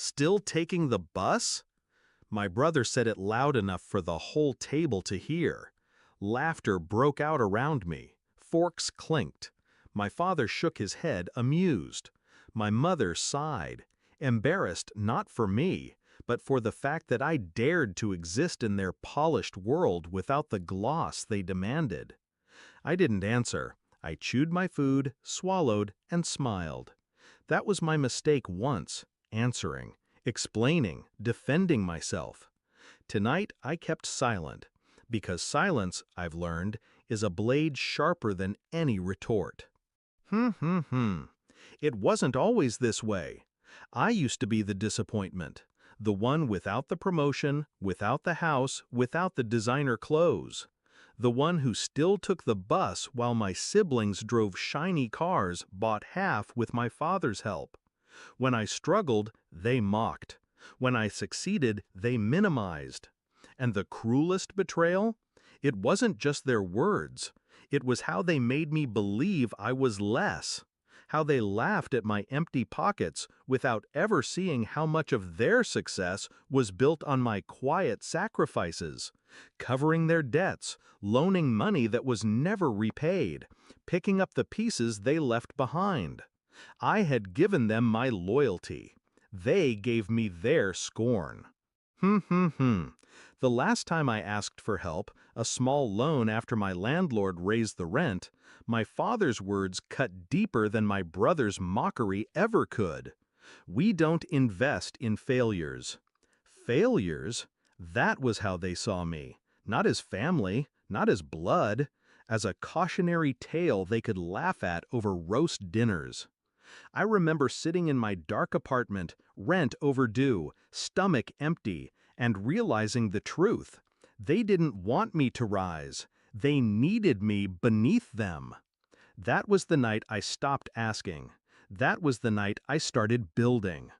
Still taking the bus? My brother said it loud enough for the whole table to hear. Laughter broke out around me. Forks clinked. My father shook his head, amused. My mother sighed, embarrassed not for me, but for the fact that I dared to exist in their polished world without the gloss they demanded. I didn't answer. I chewed my food, swallowed, and smiled. That was my mistake once, answering, explaining, defending myself. Tonight I kept silent, because silence, I've learned, is a blade sharper than any retort. It wasn't always this way. I used to be the disappointment, the one without the promotion, without the house, without the designer clothes. The one who still took the bus while my siblings drove shiny cars bought half with my father's help. When I struggled, they mocked. When I succeeded, they minimized. And the cruelest betrayal? It wasn't just their words. It was how they made me believe I was less. How they laughed at my empty pockets without ever seeing how much of their success was built on my quiet sacrifices, covering their debts, loaning money that was never repaid, picking up the pieces they left behind. I had given them my loyalty. They gave me their scorn. The last time I asked for help, a small loan after my landlord raised the rent, my father's words cut deeper than my brother's mockery ever could. We don't invest in failures. Failures? That was how they saw me. Not as family, not as blood, as a cautionary tale they could laugh at over roast dinners. I remember sitting in my dark apartment, rent overdue, stomach empty, and realizing the truth. They didn't want me to rise. They needed me beneath them. That was the night I stopped asking. That was the night I started building.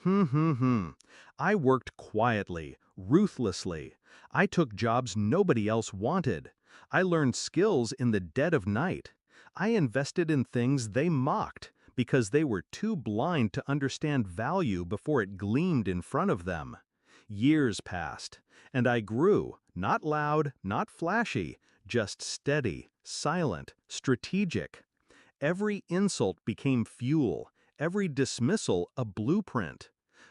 I worked quietly, ruthlessly. I took jobs nobody else wanted. I learned skills in the dead of night. I invested in things they mocked, because they were too blind to understand value before it gleamed in front of them. Years passed, and I grew, not loud, not flashy, just steady, silent, strategic. Every insult became fuel, every dismissal a blueprint.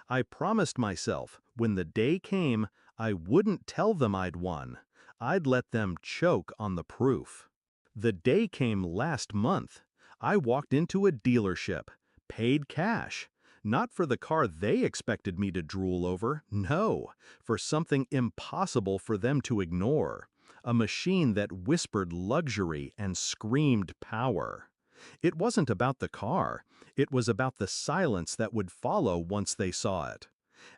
I promised myself, when the day came, I wouldn't tell them I'd won. I'd let them choke on the proof. The day came last month. I walked into a dealership, paid cash, not for the car they expected me to drool over, no, for something impossible for them to ignore, a machine that whispered luxury and screamed power. It wasn't about the car, it was about the silence that would follow once they saw it.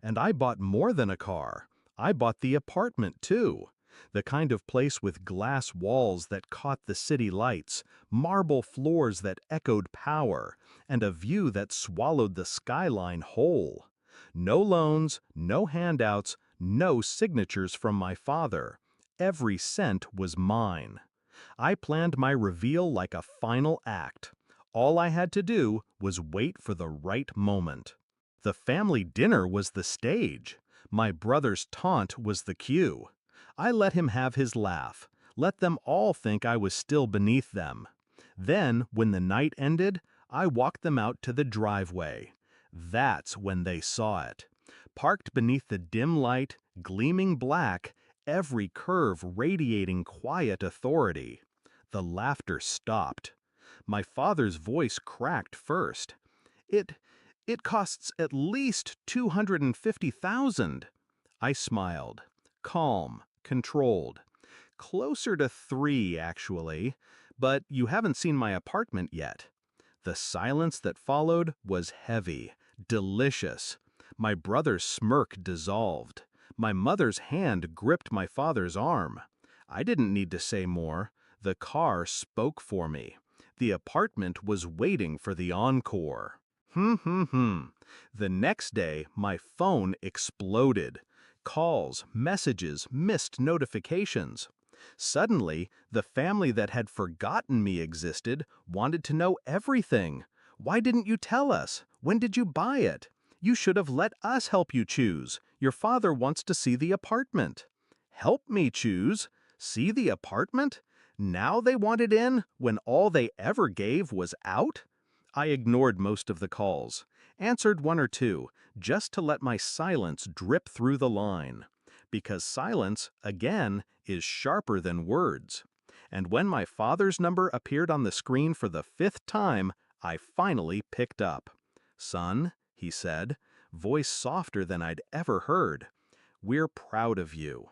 And I bought more than a car. I bought the apartment too. The kind of place with glass walls that caught the city lights, marble floors that echoed power, and a view that swallowed the skyline whole. No loans, no handouts, no signatures from my father. Every cent was mine. I planned my reveal like a final act. All I had to do was wait for the right moment. The family dinner was the stage. My brother's taunt was the cue. I let him have his laugh, let them all think I was still beneath them. Then, when the night ended, I walked them out to the driveway. That's when they saw it. Parked beneath the dim light, gleaming black, every curve radiating quiet authority. The laughter stopped. My father's voice cracked first. It costs at least $250,000. I smiled, calm, controlled. Closer to 3, actually, but you haven't seen my apartment yet. The silence that followed was heavy, delicious. My brother's smirk dissolved. My mother's hand gripped my father's arm. I didn't need to say more. The car spoke for me. The apartment was waiting for the encore. The next day, my phone exploded. Calls, messages, missed notifications. Suddenly, the family that had forgotten me existed wanted to know everything. Why didn't you tell us? When did you buy it? You should have let us help you choose. Your father wants to see the apartment. Help me choose? See the apartment? Now they want it in when all they ever gave was out? I ignored most of the calls, answered one or two, just to let my silence drip through the line. Because silence, again, is sharper than words. And when my father's number appeared on the screen for the 5th time, I finally picked up. "Son," he said, voice softer than I'd ever heard, "we're proud of you."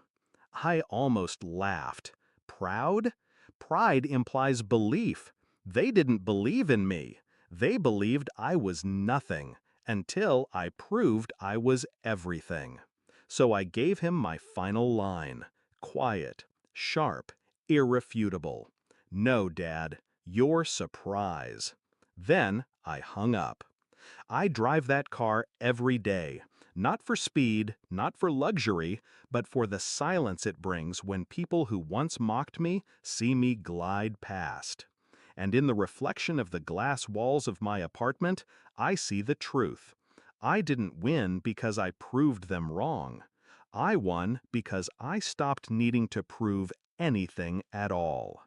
I almost laughed. Proud? Pride implies belief. They didn't believe in me. They believed I was nothing, until I proved I was everything. So I gave him my final line. Quiet, sharp, irrefutable. "No, Dad, your surprise." Then I hung up. I drive that car every day, not for speed, not for luxury, but for the silence it brings when people who once mocked me see me glide past. And in the reflection of the glass walls of my apartment, I see the truth. I didn't win because I proved them wrong. I won because I stopped needing to prove anything at all.